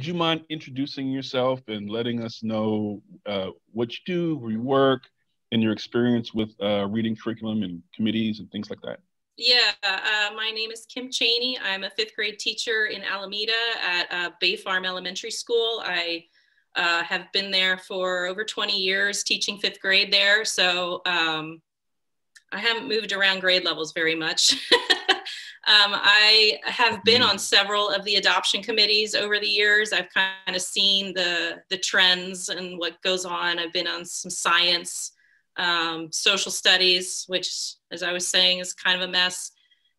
you mind introducing yourself and letting us know what you do, where you work, and your experience with reading curriculum and committees and things like that? Yeah, my name is Kim Chaney. I'm a fifth grade teacher in Alameda at Bay Farm Elementary School. I have been there for over 20 years teaching fifth grade there. So I haven't moved around grade levels very much. I have been on several of the adoption committees over the years. I've kind of seen the trends and what goes on. I've been on some science, social studies, which, as I was saying, is kind of a mess.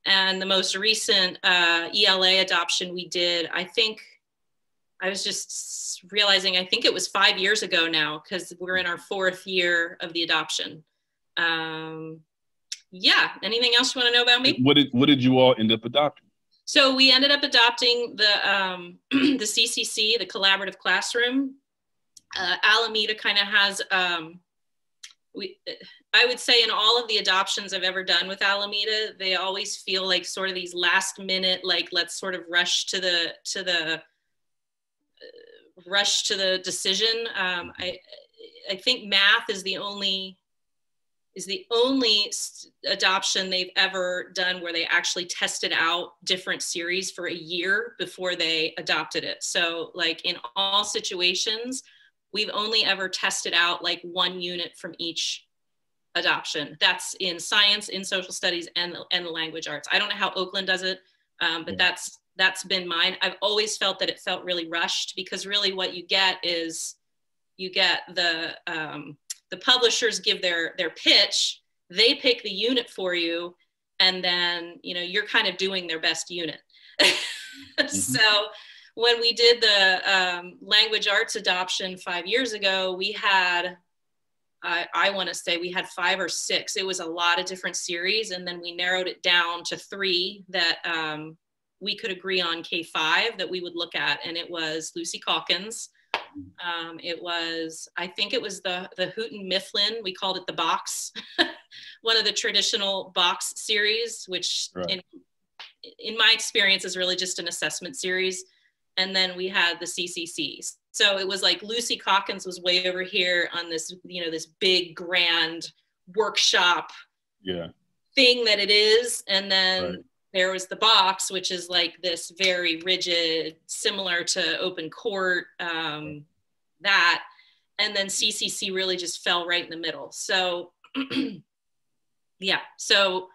And the most recent ELA adoption we did, I think, I was just realizing, I think it was 5 years ago now, because we're in our 4th year of the adoption. Yeah, anything else you want to know about me? What did you all end up adopting? So we ended up adopting the the CCC, the collaborative classroom. Alameda kind of has, I would say in all of the adoptions I've ever done with Alameda, they always feel like sort of these last minute, like let's sort of rush to the decision. I think math is the only adoption they've ever done where they actually tested out different series for a year before they adopted it. So like in all situations, we've only ever tested out like 1 unit from each adoption. That's in science, in social studies, and the language arts. I don't know how Oakland does it, but that's been mine. I've always felt that it felt really rushed, because really what you get is you get the publishers give their pitch, they pick the unit for you, and then you're kind of doing their best unit. So when we did the language arts adoption 5 years ago, we had, I want to say we had 5 or 6. It was a lot of different series, and then we narrowed it down to 3 that we could agree on K5 that we would look at, and it was Lucy Calkins. It was, I think it was the Houghton Mifflin. We called it the box, one of the traditional box series, which in my experience is really just an assessment series. And then we had the CCC. So it was like Lucy Calkins was way over here on this, this big grand workshop thing that it is. And then there was the box, which is like this very rigid, similar to open court, that. And then CCC really just fell right in the middle. So yeah, so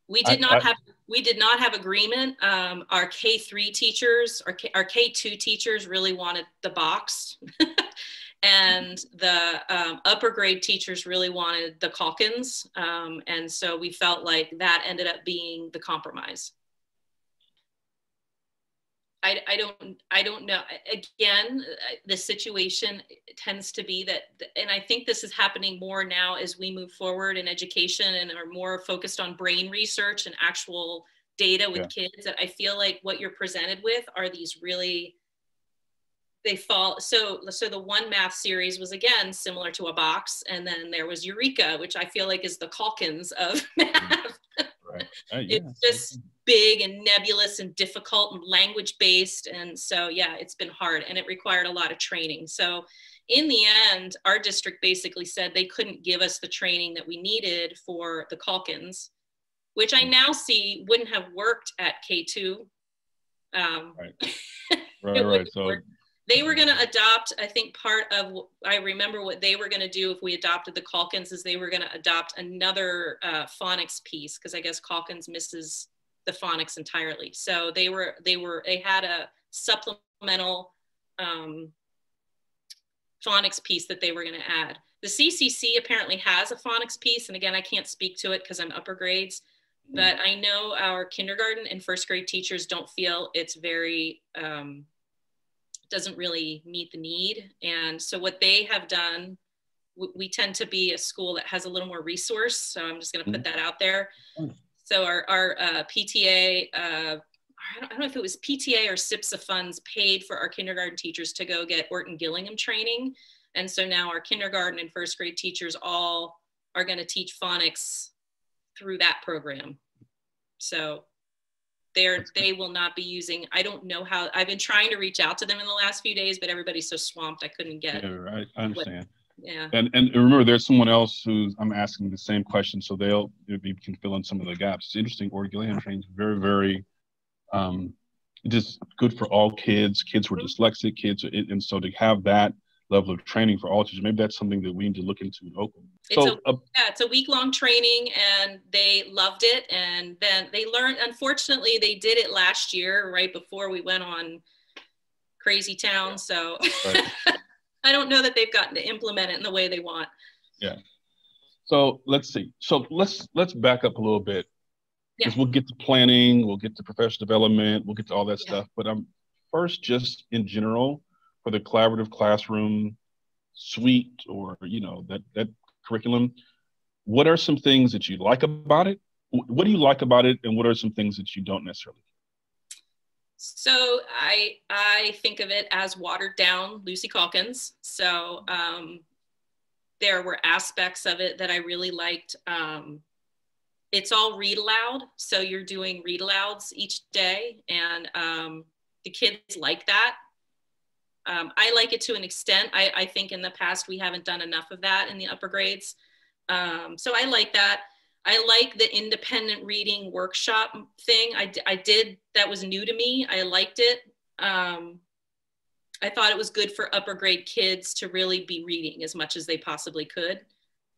we did not have agreement. Our K3 teachers, our K2 teachers really wanted the box. And the upper grade teachers really wanted the Calkins. And so we felt like that ended up being the compromise. I don't know. Again, the situation tends to be that, and I think this is happening more now as we move forward in education and are more focused on brain research and actual data with kids, that I feel like what you're presented with are these really, they fall. So the one math series was again similar to a box, and then there was Eureka, which I feel like is the Calkins of math. It's just big and nebulous and difficult and language based, and so yeah, it's been hard, and it required a lot of training. So in the end, our district basically said they couldn't give us the training that we needed for the Calkins, which I now see wouldn't have worked at K2. So they were going to adopt, I think part of, I remember what they were going to do if we adopted the Calkins is they were going to adopt another phonics piece, because I guess Calkins misses the phonics entirely. So they had a supplemental phonics piece that they were going to add. The CCC apparently has a phonics piece, and again, I can't speak to it because I'm upper grades, but I know our kindergarten and first grade teachers don't feel it's very, doesn't really meet the need. And so what they have done, we tend to be a school that has a little more resource. So I'm just going to put that out there. So our PTA, I don't know if it was PTA or SIPSA funds paid for our kindergarten teachers to go get Orton Gillingham training. And so now our kindergarten and first grade teachers all are going to teach phonics through that program. So they will not be using, I don't know how, I've been trying to reach out to them in the last few days, but everybody's so swamped I couldn't get. Yeah, right. I understand. Yeah. And remember, there's someone else who's I'm asking the same question, so we can fill in some of the gaps. It's interesting. Organglion training is very, very just good for all kids. Kids who are dyslexic, and so to have that level of training for all teachers, maybe that's something that we need to look into in Oakland. It's a week-long training, and they loved it. And then they learned. Unfortunately, they did it last year, right before we went on Crazy Town. So right. I don't know that they've gotten to implement it in the way they want. Yeah. So let's see. So let's back up a little bit, because we'll get to planning, we'll get to professional development, we'll get to all that stuff. But first, just in general, for the collaborative classroom suite, or that curriculum, what are some things that you like about it? What do you like about it, and what are some things that you don't necessarily? So I think of it as watered down Lucy Calkins. So there were aspects of it that I really liked. It's all read aloud. So you're doing read alouds each day, and the kids like that. I like it to an extent. I think in the past we haven't done enough of that in the upper grades. So I like that. I like the independent reading workshop thing. I did, that was new to me. I liked it. I thought it was good for upper grade kids to really be reading as much as they possibly could.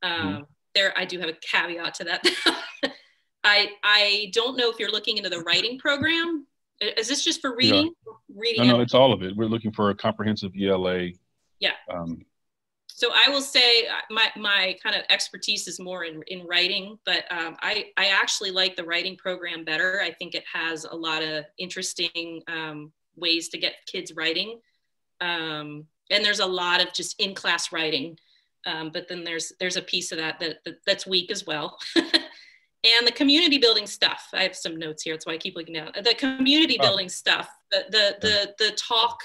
I do have a caveat to that. I don't know if you're looking into the writing program. Is this just for reading? Reading. No, it's all of it. We're looking for a comprehensive ELA. Yeah. So I will say my kind of expertise is more in writing, but I actually like the writing program better. I think it has a lot of interesting ways to get kids writing. And there's a lot of just in-class writing. But then there's a piece of that's weak as well. And the community building stuff. I have some notes here. That's why I keep looking at the community building stuff. The talk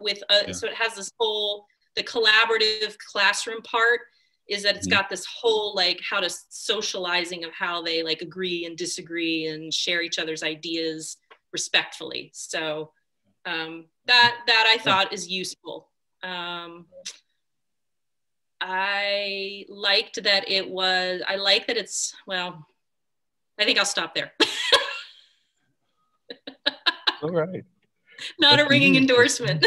with so it has this whole, the collaborative classroom part is that it's got this whole like how to socializing of how they like agree and disagree and share each other's ideas respectfully. So that I thought is useful. I liked that I like that it's, well, I think I'll stop there. All right. Not a ringing endorsement.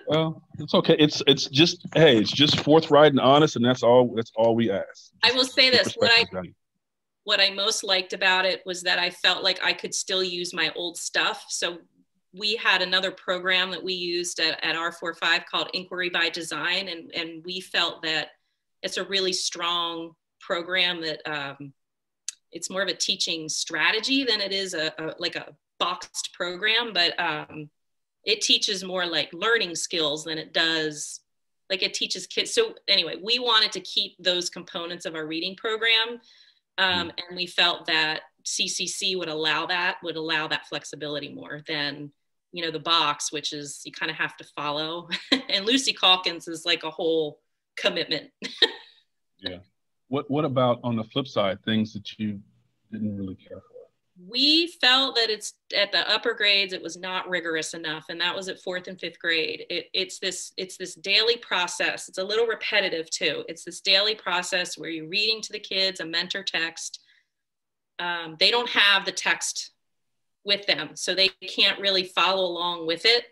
Well, it's okay. It's just forthright and honest, and that's all we ask. I will say this: what I most liked about it was that I felt like I could still use my old stuff. So we had another program that we used at R45 called Inquiry by Design, and we felt that it's a really strong program that it's more of a teaching strategy than it is like a boxed program, but it teaches more like learning skills than it does, like it teaches kids. So anyway, we wanted to keep those components of our reading program. And we felt that CCC would allow that flexibility more than, the box, which is you kind of have to follow. And Lucy Calkins is like a whole commitment. Yeah. What about on the flip side, things that you didn't really care for? We felt that it's at the upper grades, it was not rigorous enough. And that was at 4th and 5th grade. It's this daily process. It's a little repetitive too. It's this daily process where you're reading to the kids a mentor text. They don't have the text with them, so they can't really follow along with it.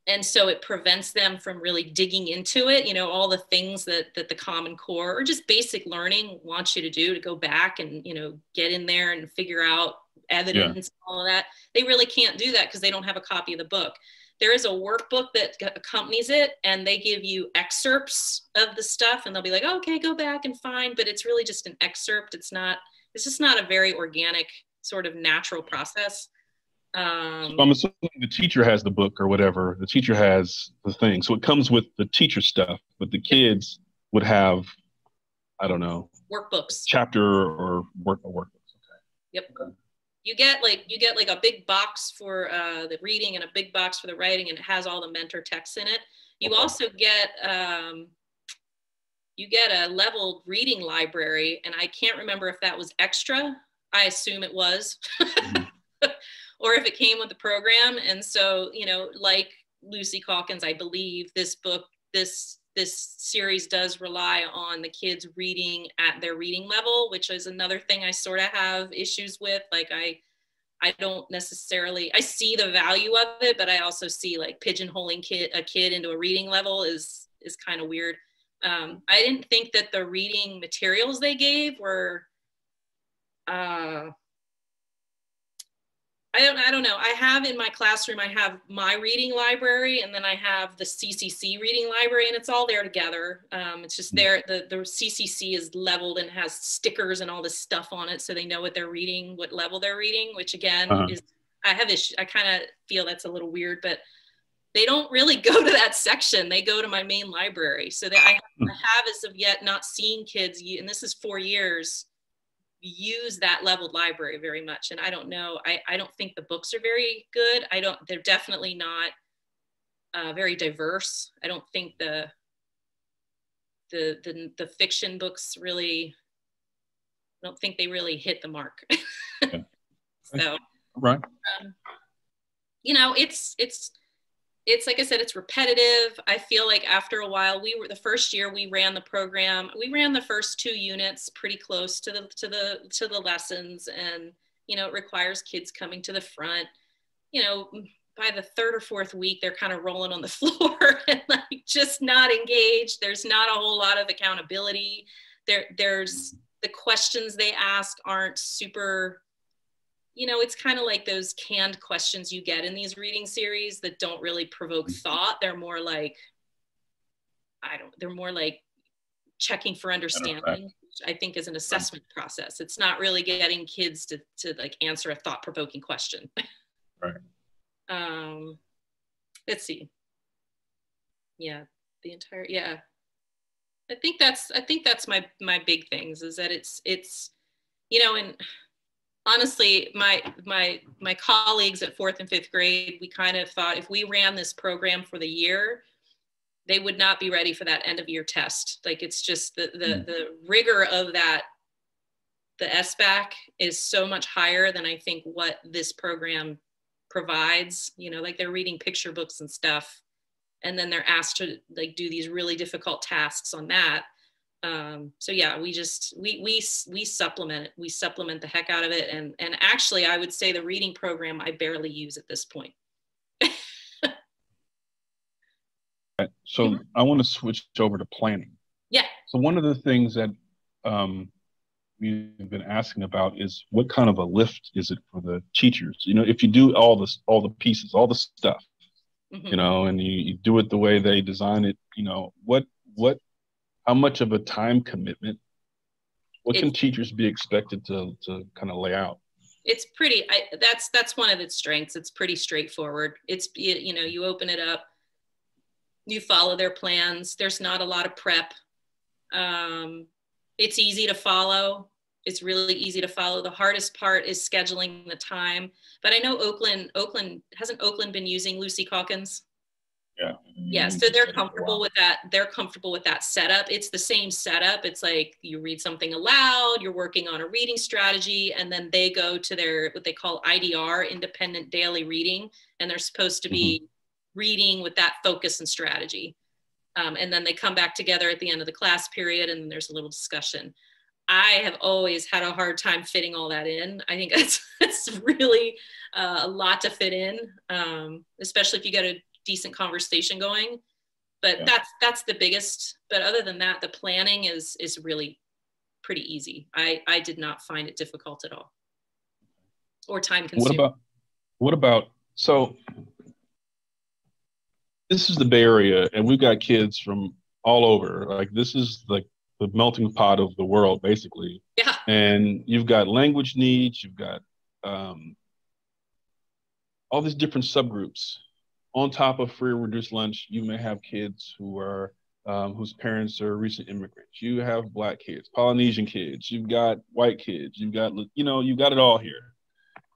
And so it prevents them from really digging into it, all the things that the Common Core or just basic learning wants you to do, to go back and, get in there and figure out evidence, and all of that. They really can't do that because they don't have a copy of the book. There is a workbook that accompanies it, and they give you excerpts of the stuff, and they'll be like, oh, okay, go back and find, but it's really just an excerpt. It's just not a very organic sort of natural process. So I'm assuming the teacher has the book or whatever. The teacher has the thing. So it comes with the teacher stuff, but the kids would have, I don't know, workbooks, chapter or workbooks. Okay. Yep. Okay. You get like a big box for the reading and a big box for the writing, and it has all the mentor texts in it. You also get a leveled reading library, and I can't remember if that was extra. I assume it was, Mhm. or if it came with the program. And so, you know, like Lucy Calkins, I believe this book, this series does rely on the kids reading at their reading level, which is another thing I sort of have issues with. Like I don't necessarily, I see the value of it, but I also see like pigeonholing a kid into a reading level is kind of weird. I didn't think that the reading materials they gave were, I don't know. I have in my classroom, I have my reading library, and then I have the CCC reading library, and it's all there together. It's just there. The CCC is leveled and has stickers and all this stuff on it, so they know what they're reading, what level they're reading, which again is, I have issues. I kind of feel that's a little weird, but they don't really go to that section. They go to my main library. So that I have as of yet not seen kids, and this is 4 years, use that leveled library very much. And I don't know, I don't think the books are very good. They're definitely not very diverse. I don't think the fiction books really, I don't think they really hit the mark. Yeah. So, right. You know, it's like I said, it's repetitive. I feel like after a while, the first year we ran the program, we ran the first 2 units pretty close to the lessons. And, you know, it requires kids coming to the front. You know, by the 3rd or 4th week, they're kind of rolling on the floor and like just not engaged. There's not a whole lot of accountability. There's the questions they ask aren't super, you know, it's kind of like those canned questions you get in these reading series that don't really provoke thought. They're more like, they're more like checking for understanding, which I think is an assessment process. It's not really getting kids to like answer a thought-provoking question. Right. Let's see. Yeah, I think that's my big things, is that it's, you know, and honestly, my colleagues at 4th and 5th grade, we kind of thought if we ran this program for the year, they would not be ready for that end of year test. Like, it's just the rigor of that, the SBAC is so much higher than I think what this program provides. You know, like they're reading picture books and stuff, and then they're asked to like do these really difficult tasks on that. So yeah, we supplement it. We supplement the heck out of it. And actually I would say the reading program I barely use at this point. So I want to switch over to planning. Yeah. So one of the things that we've been asking about is what kind of a lift is it for the teachers? You know, if you do all the pieces, all the stuff, you know, and you do it the way they design it, you know, how much of a time commitment, what can teachers be expected to kind of lay out? It's pretty, that's one of its strengths. It's pretty straightforward. It's, you know, you open it up, you follow their plans. There's not a lot of prep. It's easy to follow. It's really easy to follow. The hardest part is scheduling the time. But I know hasn't Oakland been using Lucy Calkins? Yeah. Yeah, so they're comfortable with that. They're comfortable with that setup. It's the same setup. It's like you read something aloud, you're working on a reading strategy, and then they go to their, what they call IDR, independent daily reading, and they're supposed to be reading with that focus and strategy. And then they come back together at the end of the class period, and there's a little discussion. I have always had a hard time fitting all that in. I think that's really a lot to fit in, especially if you get a decent conversation going. But that's the biggest. But other than that, the planning is really pretty easy. I did not find it difficult at all or time consuming. What about so this is the Bay Area, and we've got kids from all over. Like, this is like the melting pot of the world, basically. Yeah. And you've got language needs, you've got all these different subgroups. On top of free or reduced lunch, you may have kids who are whose parents are recent immigrants. You have Black kids, Polynesian kids, you've got white kids, you've got, you know, you've got it all here.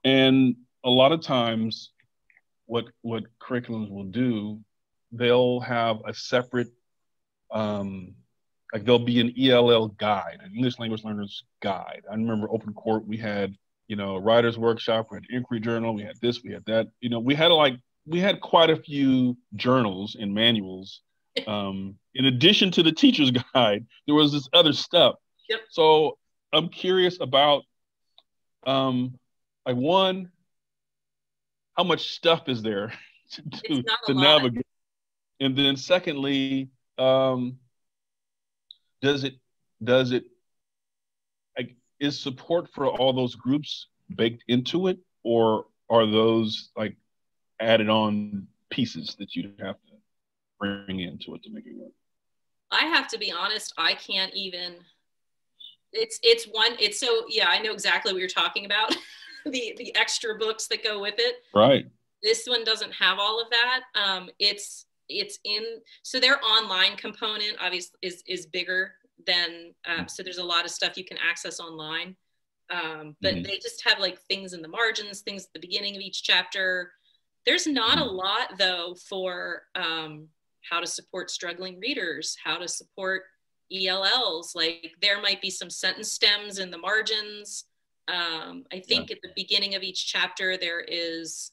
And a lot of times what curriculums will do, they'll have a separate, like there'll be an ELL guide, an English language learners guide. I remember Open Court, we had a writer's workshop, we had an inquiry journal, we had this, we had that. We had quite a few journals and manuals. In addition to the teacher's guide, there was this other stuff. Yep. So I'm curious about, one, how much stuff is there to navigate? And then secondly, does it is support for all those groups baked into it, or are those like added on pieces that you'd have to bring into it to make it work? I have to be honest, I can't even, I know exactly what you're talking about. the extra books that go with it. Right. This one doesn't have all of that. So their online component obviously is bigger than, so there's a lot of stuff you can access online. But they just have like things in the margins, things at the beginning of each chapter. There's not a lot though for how to support struggling readers, how to support ELLs. Like there might be some sentence stems in the margins. I think at the beginning of each chapter, there's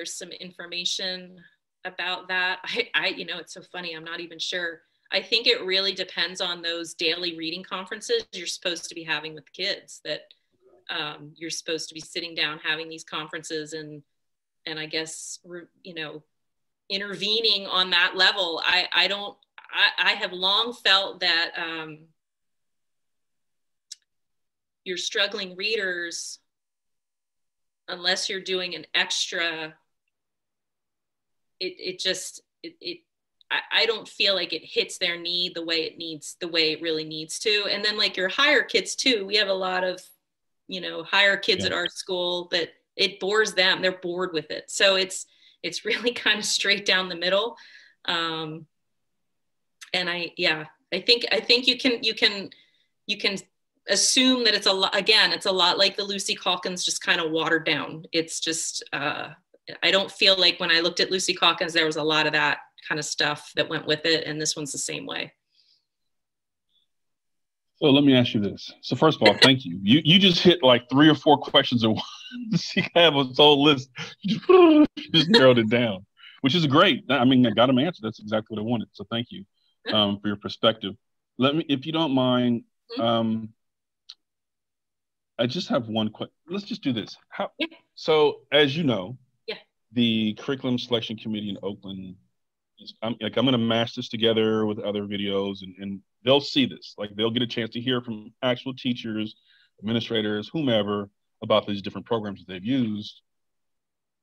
some information about that. It's so funny. I'm not even sure. I think it really depends on those daily reading conferences you're supposed to be having with kids, that you're supposed to be sitting down having these conferences and I guess, intervening on that level. I have long felt that your struggling readers, unless you're doing an extra, I don't feel like it hits their need the way it really needs to. And then like your higher kids too, we have a lot of, higher kids at our school that it bores them. They're bored with it. So it's really kind of straight down the middle. And I think you can assume that it's a lot like the Lucy Calkins, just kind of watered down. It's just, I don't feel like when I looked at Lucy Calkins, there was a lot of that kind of stuff that went with it. And this one's the same way. So let me ask you this. So first of all, thank you. You just hit like 3 or 4 questions at once. You have a whole list. You just narrowed it down, which is great. I mean, I got him answered. That's exactly what I wanted. So thank you for your perspective. Let me, if you don't mind, I just have one question. Let's just do this. So as you know, the curriculum selection committee in Oakland, I'm going to mash this together with other videos and they'll see this. Like they'll get a chance to hear from actual teachers, administrators, whomever about these different programs that they've used.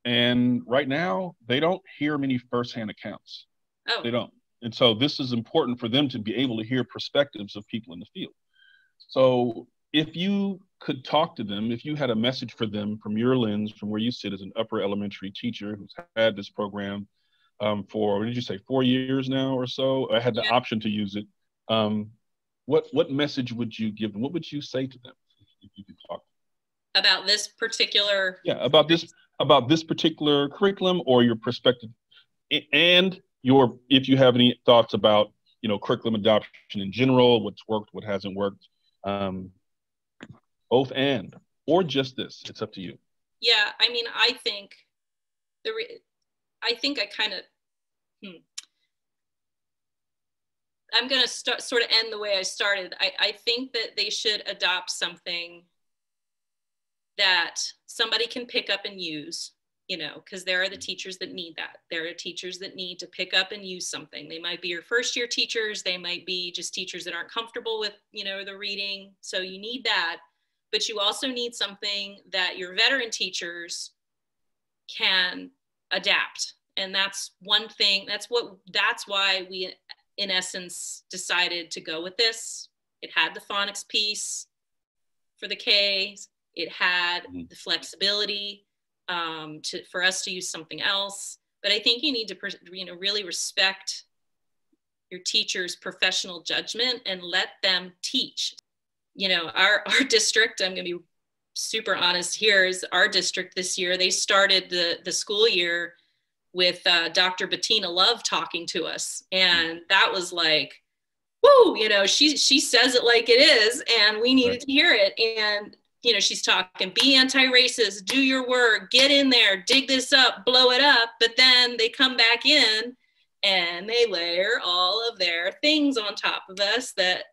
And right now, they don't hear many firsthand accounts. Oh. They don't. And so this is important for them to be able to hear perspectives of people in the field. So if you could talk to them, if you had a message for them from your lens, from where you sit as an upper elementary teacher who's had this program for, what did you say, 4 years now or so? I had the option to use it. What message would you give them? What would you say to them if you could talk about this particular? Yeah, about this particular curriculum or your perspective, and if you have any thoughts about curriculum adoption in general, what's worked, what hasn't worked, both or just this. It's up to you. Yeah, I mean, I think I kind of. I'm going to sort of end the way I started. I think that they should adopt something that somebody can pick up and use, because there are the teachers that need that. There are teachers that need to pick up and use something. They might be your first year teachers. They might be just teachers that aren't comfortable with, the reading. So you need that, but you also need something that your veteran teachers can adapt. And that's one thing, that's why we, in essence, decided to go with this. It had the phonics piece for the Ks. It had the flexibility for us to use something else. But I think you need to, really respect your teacher's professional judgment and let them teach. Our district, I'm going to be super honest here, is our district this year. They started the school year with Dr. Bettina Love talking to us. And that was like, woo, you know, she says it like it is, and we needed to hear it. And, you know, she's talking, be anti-racist, do your work, get in there, dig this up, blow it up. But then they come back in and they layer all of their things on top of us that,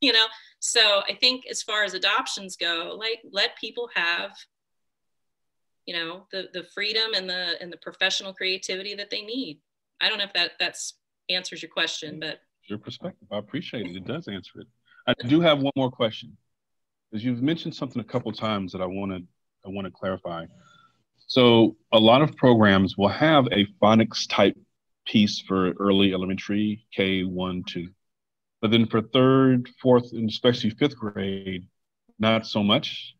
you know, so I think as far as adoptions go, like, let people have, you know, the freedom and the professional creativity that they need. I don't know if that's answers your question, but your perspective, I appreciate it. It does answer it. I do have one more question, because you've mentioned something a couple of times that I want to clarify. So a lot of programs will have a phonics type piece for early elementary, K1, 2. But then for third, fourth, and especially fifth grade, not so much.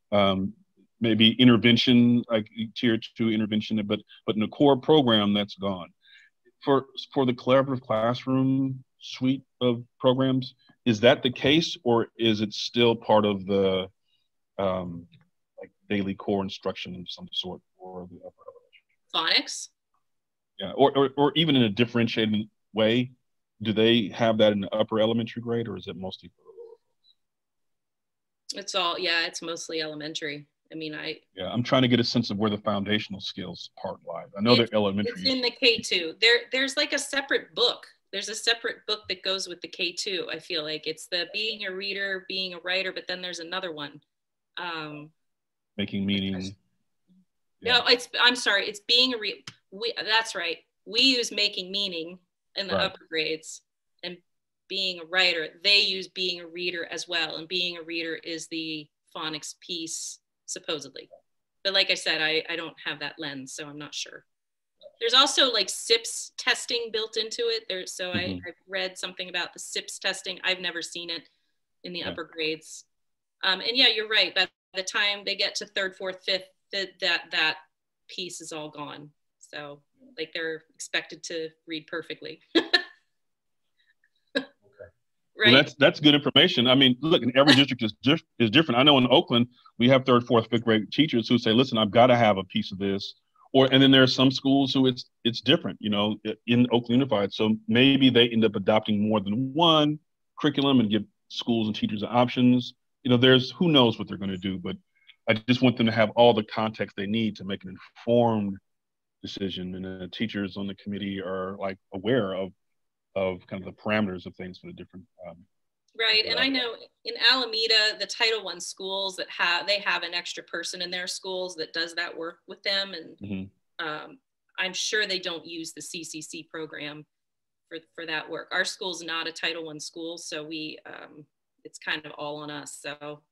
Maybe intervention, like tier 2 intervention, but in the core program, that's gone. For the collaborative classroom suite of programs, is that the case, or is it still part of the like daily core instruction of some sort for the upper elementary? Phonics? Yeah, or even in a differentiated way, do they have that in the upper elementary grade, or is it mostly for the lower? It's all, yeah, it's mostly elementary. I mean, I'm trying to get a sense of where the foundational skills part lies. I know they're elementary. It's in the K2. There's like a separate book. There's a separate book that goes with the K2. I feel like it's the being a reader, being a writer, but then there's another one. Making meaning. Yeah. No, I'm sorry. It's being a that's right. We use making meaning in the upper grades, and being a writer, they use being a reader as well. And being a reader is the phonics piece, supposedly. But like I said, I don't have that lens, so I'm not sure. There's also like SIPS testing built into it. So I've read something about the SIPS testing. I've never seen it in the upper grades. And yeah, you're right. By the time they get to third, fourth, fifth, that piece is all gone. So like they're expected to read perfectly. Right? Well, that's good information. I mean, look, every district is different. I know in Oakland, we have third, fourth, fifth grade teachers who say, listen, I've got to have a piece of this. And then there are some schools who it's different, you know, in Oakland Unified. So maybe they end up adopting more than one curriculum and give schools and teachers options. You know, who knows what they're going to do, but I just want them to have all the context they need to make an informed decision. And the teachers on the committee are like aware of kind of the parameters of things for the different. Right, and I know in Alameda, the Title I schools that they have an extra person in their schools that does that work with them, and I'm sure they don't use the CCC program for that work. Our school's not a Title I school, so it's kind of all on us. So